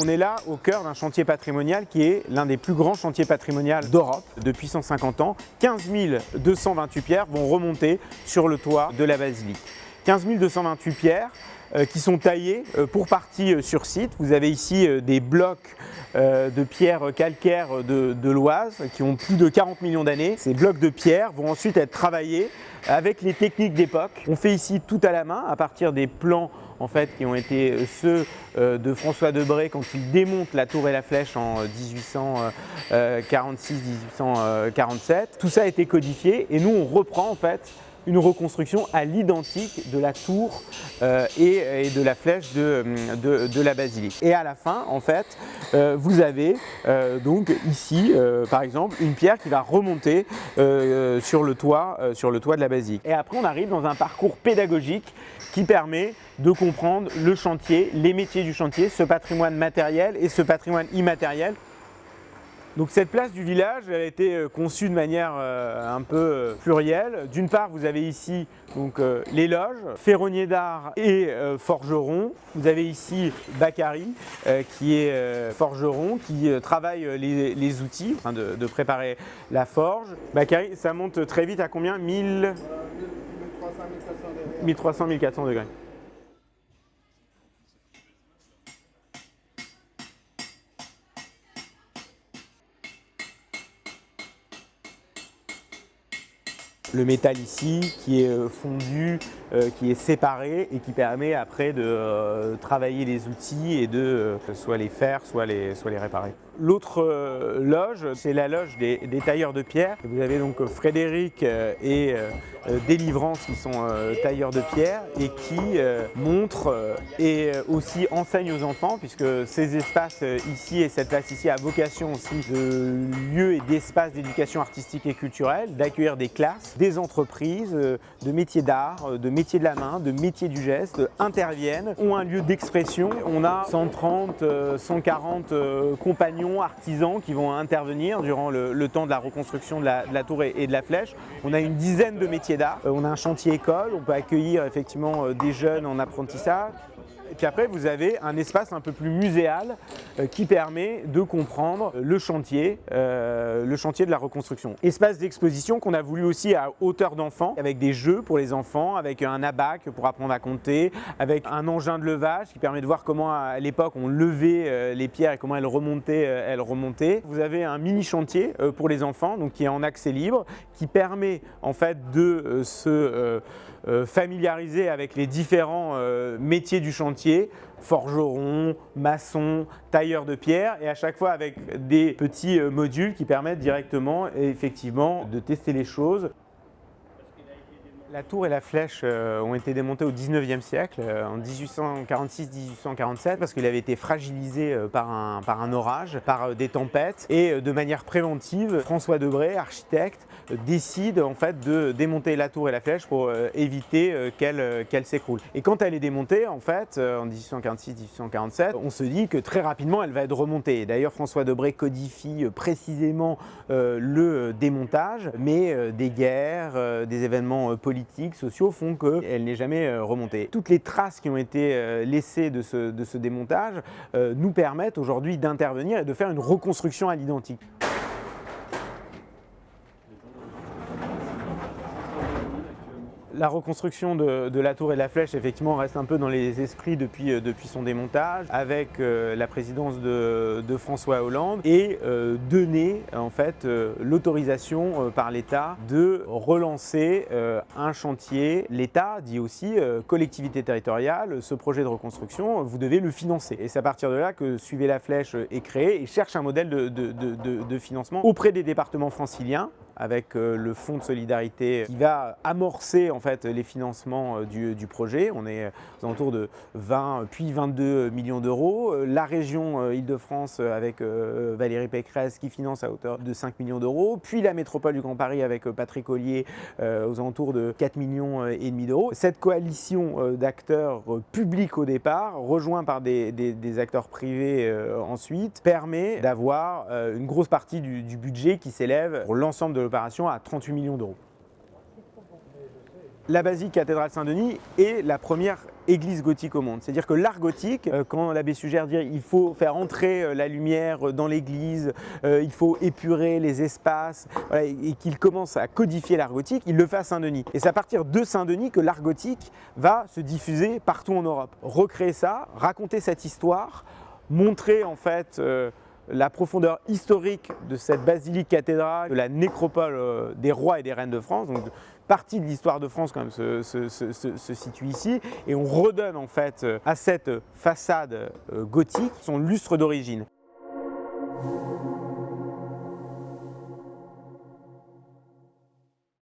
On est là au cœur d'un chantier patrimonial qui est l'un des plus grands chantiers patrimoniaux d'Europe depuis 150 ans. 15 228 pierres vont remonter sur le toit de la basilique. 15 228 pierres qui sont taillées pour partie sur site. Vous avez ici des blocs de pierres calcaires de l'Oise qui ont plus de 40 millions d'années. Ces blocs de pierre vont ensuite être travaillés avec les techniques d'époque. On fait ici tout à la main à partir des plans en fait, qui ont été ceux de François Debré quand il démonte la tour et la flèche en 1846-1847. Tout ça a été codifié et nous on reprend en fait une reconstruction à l'identique de la tour et de la flèche de la basilique. Et à la fin, en fait, vous avez donc ici, par exemple, une pierre qui va remonter sur le toit de la basilique. Et après, on arrive dans un parcours pédagogique qui permet de comprendre le chantier, les métiers du chantier, ce patrimoine matériel et ce patrimoine immatériel. Donc cette place du village elle a été conçue de manière un peu plurielle. D'une part, vous avez ici donc, les loges, ferronniers d'art et forgerons. Vous avez ici Bakary qui est forgeron, qui travaille les outils afin de préparer la forge. Bakary, ça monte très vite à combien 1300-1400 degrés. Le métal ici qui est fondu, qui est séparé et qui permet après de travailler les outils et de soit les faire, soit les réparer. L'autre loge, c'est la loge des tailleurs de pierre. Vous avez donc Frédéric et Délivrance qui sont tailleurs de pierre et qui montrent et aussi enseignent aux enfants puisque ces espaces ici et cette place ici a vocation aussi de lieu et d'espace d'éducation artistique et culturelle, d'accueillir des classes, des entreprises, de métiers d'art, de métiers de la main, de métiers du geste interviennent, ont un lieu d'expression. On a 130, 140 compagnons, artisans qui vont intervenir durant le temps de la reconstruction de la tour et de la flèche. On a une dizaine de métiers d'art. On a un chantier école, on peut accueillir effectivement des jeunes en apprentissage. Et puis après, vous avez un espace un peu plus muséal qui permet de comprendre le chantier de la reconstruction. Espace d'exposition qu'on a voulu aussi à hauteur d'enfant, avec des jeux pour les enfants, avec un abac pour apprendre à compter, avec un engin de levage qui permet de voir comment à l'époque on levait les pierres et comment elles remontaient. Vous avez un mini chantier pour les enfants, donc qui est en accès libre, qui permet en fait de se familiariser avec les différents métiers du chantier, forgeron, maçon, tailleur de pierre et à chaque fois avec des petits modules qui permettent directement effectivement de tester les choses. La tour et la flèche ont été démontées au 19e siècle, en 1846-1847, parce qu'il avait été fragilisé par un orage, par des tempêtes. Et de manière préventive, François Debré, architecte, décide en fait de démonter la tour et la flèche pour éviter qu'elle s'écroule. Et quand elle est démontée, en fait, en 1846-1847, on se dit que très rapidement elle va être remontée. D'ailleurs, François Debré codifie précisément le démontage, mais des guerres, des événements politiques, sociaux font qu'elle n'est jamais remontée. Toutes les traces qui ont été laissées de ce démontage nous permettent aujourd'hui d'intervenir et de faire une reconstruction à l'identique. La reconstruction de la tour et de la flèche effectivement reste un peu dans les esprits depuis son démontage avec la présidence de François Hollande et donner en fait l'autorisation par l'État de relancer un chantier. L'État dit aussi collectivité territoriale, ce projet de reconstruction, vous devez le financer. Et c'est à partir de là que Suivez la flèche est créé et cherche un modèle de financement auprès des départements franciliens avec le fonds de solidarité qui va amorcer en fait les financements du projet. On est aux alentours de 20 puis 22 millions d'euros. La région Île-de-France avec Valérie Pécresse qui finance à hauteur de 5 millions d'euros. Puis la métropole du Grand Paris avec Patrick Ollier aux alentours de 4 millions et demi d'euros. Cette coalition d'acteurs publics au départ, rejoints par des acteurs privés ensuite, permet d'avoir une grosse partie du budget qui s'élève pour l'ensemble de l'opération à 38 millions d'euros. La basilique cathédrale Saint-Denis est la première église gothique au monde. C'est-à-dire que l'art gothique, quand l'abbé suggère dire il faut faire entrer la lumière dans l'église, il faut épurer les espaces, voilà, et qu'il commence à codifier l'art gothique, il le fait à Saint-Denis. Et c'est à partir de Saint-Denis que l'art gothique va se diffuser partout en Europe. Recréer ça, raconter cette histoire, montrer en fait la profondeur historique de cette basilique cathédrale, de la nécropole des rois et des reines de France. Donc, partie de l'histoire de France quand même se situe ici, et on redonne en fait à cette façade gothique son lustre d'origine.